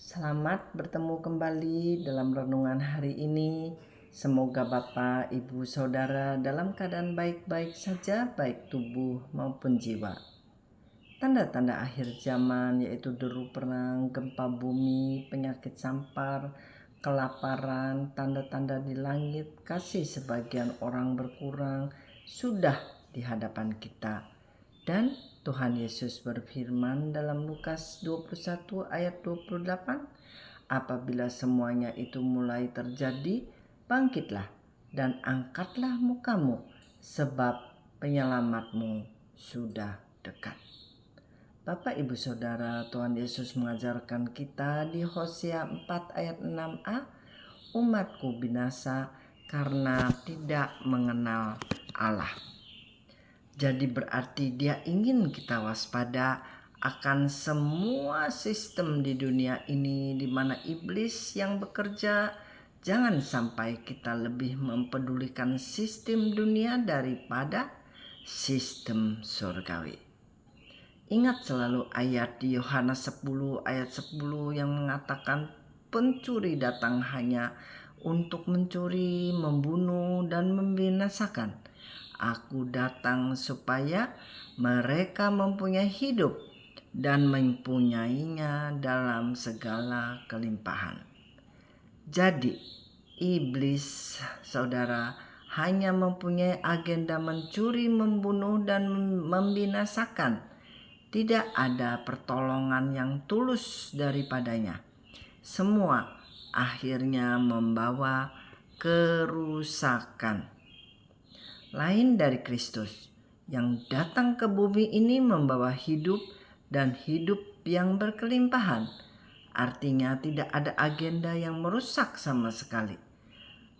Selamat bertemu kembali dalam renungan hari ini. Semoga Bapak, Ibu, Saudara dalam keadaan baik-baik saja, baik tubuh maupun jiwa. Tanda-tanda akhir zaman yaitu deru perang, gempa bumi, penyakit sampar, kelaparan, tanda-tanda di langit, kasih sebagian orang berkurang sudah di hadapan kita. Dan Tuhan Yesus berfirman dalam Lukas 21 ayat 28, apabila semuanya itu mulai terjadi, bangkitlah dan angkatlah mukamu, sebab penyelamatmu sudah dekat. Bapak, Ibu, Saudara, Tuhan Yesus mengajarkan kita di Hosea 4 ayat 6a, umatku binasa karena tidak mengenal Allah. Jadi berarti dia ingin kita waspada akan semua sistem di dunia ini di mana iblis yang bekerja. Jangan sampai kita lebih mempedulikan sistem dunia daripada sistem surgawi. Ingat selalu ayat di Yohanes 10 ayat 10 yang mengatakan pencuri datang hanya untuk mencuri, membunuh, dan membinasakan. Aku datang supaya mereka mempunyai hidup dan mempunyainya dalam segala kelimpahan. Jadi iblis, saudara, hanya mempunyai agenda mencuri, membunuh, dan membinasakan. Tidak ada pertolongan yang tulus daripadanya. Semua akhirnya membawa kerusakan. Lain dari Kristus yang datang ke bumi ini membawa hidup dan hidup yang berkelimpahan. Artinya tidak ada agenda yang merusak sama sekali.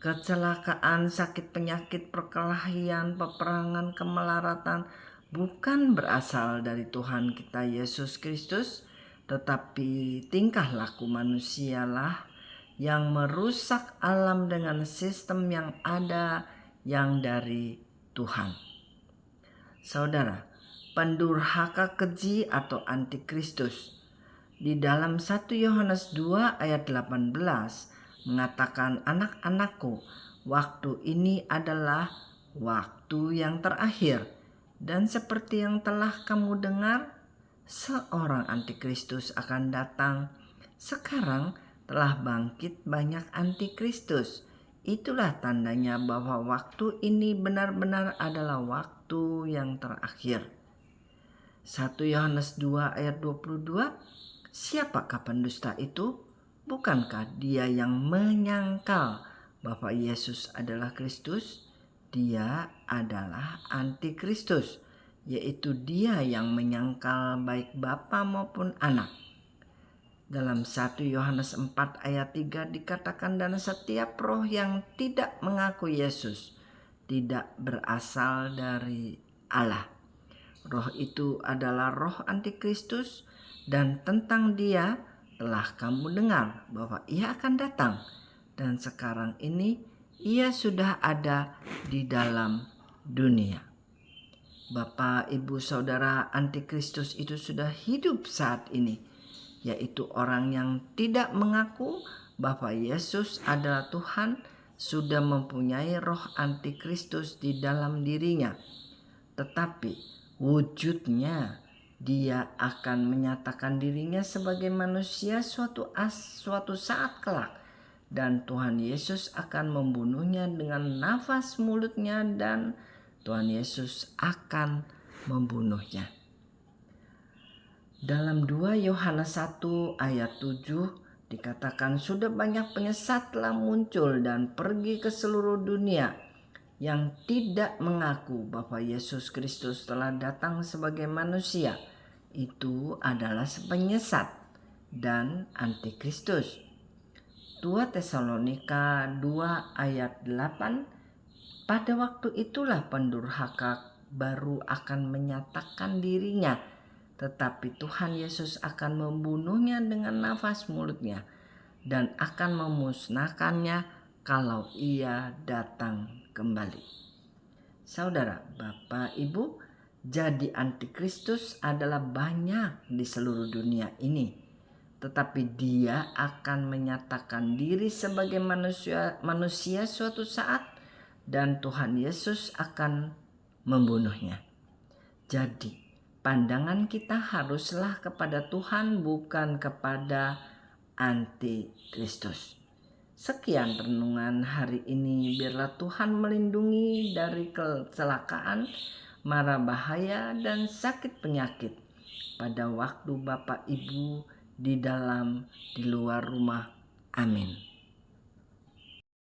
Kecelakaan, sakit, penyakit, perkelahian, peperangan, kemelaratan bukan berasal dari Tuhan kita Yesus Kristus, tetapi tingkah laku manusialah yang merusak alam dengan sistem yang ada yang dari Tuhan. Saudara, pendurhaka keji atau antikristus di dalam 1 Yohanes 2 ayat 18 mengatakan, anak-anakku, waktu ini adalah waktu yang terakhir. Dan seperti yang telah kamu dengar, seorang antikristus akan datang. Sekarang telah bangkit banyak antikristus. Itulah tandanya bahwa waktu ini benar-benar adalah waktu yang terakhir. 1 Yohanes 2 ayat 22, siapakah pendusta itu? Bukankah dia yang menyangkal bahwa Yesus adalah Kristus? Dia adalah antikristus, yaitu dia yang menyangkal baik Bapa maupun Anak. Dalam 1 Yohanes 4 ayat 3 dikatakan, dan setiap roh yang tidak mengaku Yesus tidak berasal dari Allah. Roh itu adalah roh antikristus, dan tentang dia telah kamu dengar bahwa ia akan datang, dan sekarang ini ia sudah ada di dalam dunia. Bapak, Ibu, Saudara, antikristus itu sudah hidup saat ini, yaitu orang yang tidak mengaku bahwa Yesus adalah Tuhan, sudah mempunyai roh antikristus di dalam dirinya. Tetapi wujudnya dia akan menyatakan dirinya sebagai manusia suatu saat kelak, dan Tuhan Yesus akan membunuhnya dengan nafas mulutnya, dan Tuhan Yesus akan membunuhnya. Dalam 2 Yohanes 1 ayat 7 dikatakan, sudah banyak penyesat telah muncul dan pergi ke seluruh dunia yang tidak mengaku bahwa Yesus Kristus telah datang sebagai manusia. Itu adalah penyesat dan antikristus. 2 Tesalonika 2 ayat 8, pada waktu itulah pendurhaka baru akan menyatakan dirinya, tetapi Tuhan Yesus akan membunuhnya dengan nafas mulutnya dan akan memusnahkannya kalau ia datang kembali. Saudara, Bapak, Ibu, jadi antikristus adalah banyak di seluruh dunia ini. tetapi dia akan menyatakan diri sebagai manusia suatu saat dan Tuhan Yesus akan membunuhnya. Jadi, pandangan kita haruslah kepada Tuhan, bukan kepada antikristus. Sekian renungan hari ini. Biarlah Tuhan melindungi dari kecelakaan, mara bahaya, dan sakit penyakit pada waktu Bapak Ibu di dalam, di luar rumah. Amin.